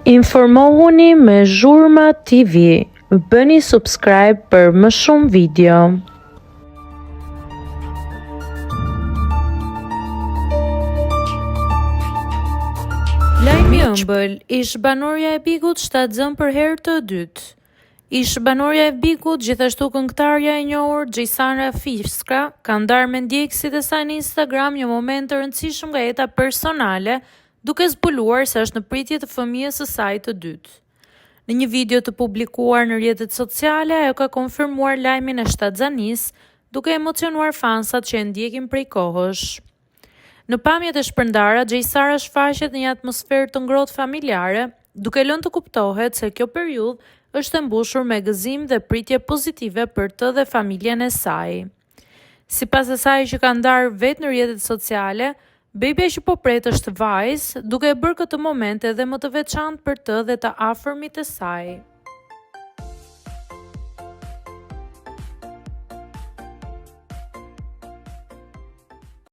Informohuni me Zhurma TV. Bëni subscribe për më shumë video. Lajmi ëmbël, ish banorja e Bikut shtatzën për herë të dytë. Ish banorja e Bikut, gjithashtu këngëtarja e njohur Gjejsara Fiskra, ka ndarë me ndjekësit e saj në Instagram një moment të rëndësishëm nga jeta personale, duke zbuluar se është në pritje të fëmijës së saj të dytë. Në një video të publikuar në rrjetet sociale, ajo ka konfirmuar lajmin e shtatzanisë, duke emocionuar fansat që e ndjekin prej kohësh. Në pamjet e shpërndara, Gjejsara shfaqet në një atmosferë të ngrohtë familjare, duke lënë të kuptohet se kjo periudhë është e mbushur me gëzim dhe pritje pozitive për të dhe familjen e saj. Sipas asaj që ka ndarë vetë në rrjetet sociale, bebja që po pret është vajzë, duke e bërë këtë moment edhe më të veçantë për të dhe të afërmit e saj.